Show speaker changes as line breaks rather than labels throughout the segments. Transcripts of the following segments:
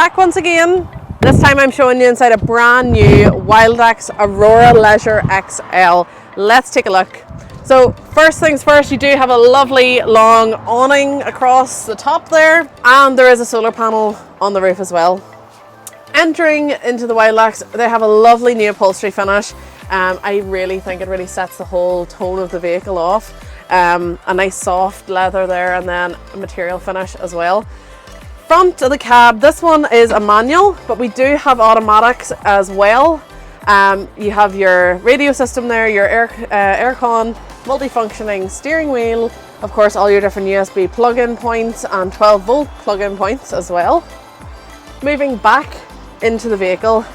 back once again. This time I'm showing you inside a brand new WILDAX AURORA Leisure XL. Let's take a look. So first things first, you do have a lovely long awning across the top there, and there is a solar panel on the roof as well. Entering into the WILDAX, they have a lovely new upholstery finish. I really think it really sets the whole tone of the vehicle off. A nice soft leather there, and then a material finish as well. Front of the cab, this one is a manual, but we do have automatics as well. You have your radio system there, your aircon, multifunctioning steering wheel, of course all your different USB plug-in points and 12-volt plug-in points as well. Moving back into the vehicle,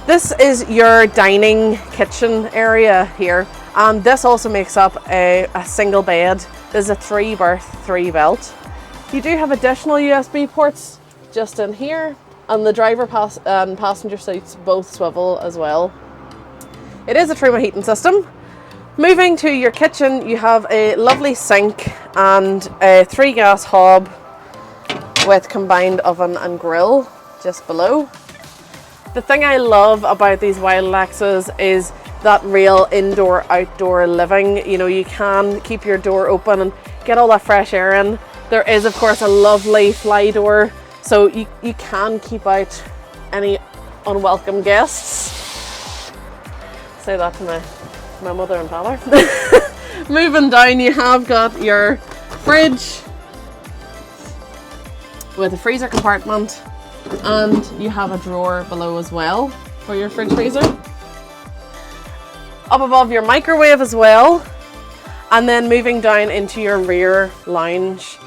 this is your dining kitchen area here, and this also makes up a single bed. There's a 3-berth, 3-belt. You do have additional USB ports just in here, and the driver and passenger seats both swivel as well. It is a Dromore heating system. Moving to your kitchen, you have a lovely sink and a 3-gas hob with combined oven and grill just below. The thing I love about these WILDAXes is that real indoor-outdoor living. You know, you can keep your door open and get all that fresh air in. There is, of course, a lovely fly door, so you can keep out any unwelcome guests. Say that to my mother and father. Moving down, you have got your fridge with a freezer compartment, and you have a drawer below as well for your fridge freezer. Up above, your microwave as well, and then moving down into your rear lounge.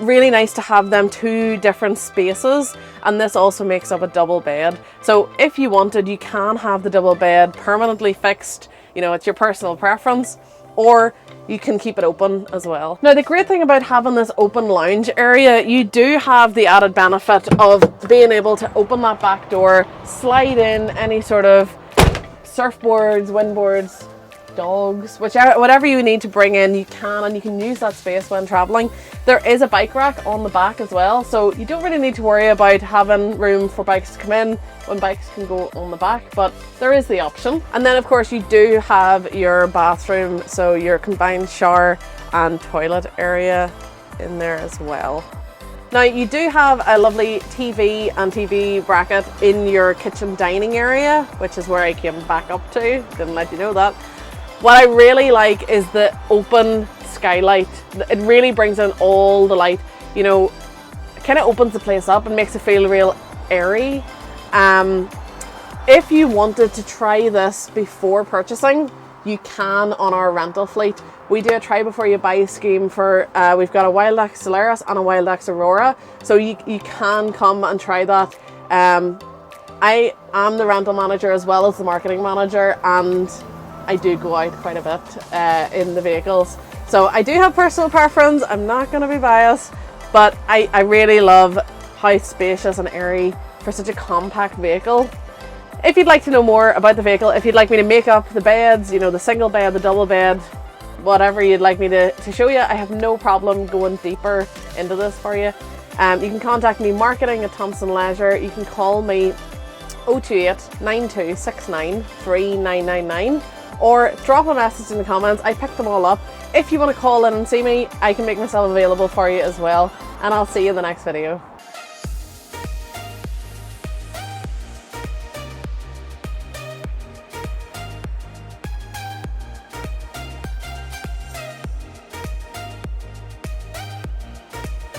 Really nice to have them 2 different spaces, and this also makes up a double bed. So if you wanted, you can have the double bed permanently fixed, you know, it's your personal preference, or you can keep it open as well. Now, the great thing about having this open lounge area, you do have the added benefit of being able to open that back door, slide in any sort of surfboards, windboards, dogs, whatever you need to bring in, you can, and you can use that space when traveling. There is a bike rack on the back as well, so you don't really need to worry about having room for bikes to come in when bikes can go on the back, but there is the option. And then of course you do have your bathroom, so your combined shower and toilet area in there as well. Now, you do have a lovely TV and TV bracket in your kitchen dining area, which is where I came back up to, didn't let you know that. What I really like is the open skylight. It really brings in all the light, you know, it kind of opens the place up and makes it feel real airy. If you wanted to try this before purchasing, you can on our rental fleet. We do a try before you buy scheme for, we've got a WILDAX Solaris and a WILDAX Aurora, so you can come and try that. I am the rental manager as well as the marketing manager, and I do go out quite a bit in the vehicles. So I do have personal preference, I'm not going to be biased, but I really love how spacious and airy for such a compact vehicle. If you'd like to know more about the vehicle, if you'd like me to make up the beds, you know, the single bed, the double bed, whatever you'd like me to show you, I have no problem going deeper into this for you. You can contact me, marketing at Thompson Leisure. You can call me 028 9269 3999. or drop a message in the comments. I pick them all up. If you want to call in and see me, I can make myself available for you as well, and I'll see you in the next video.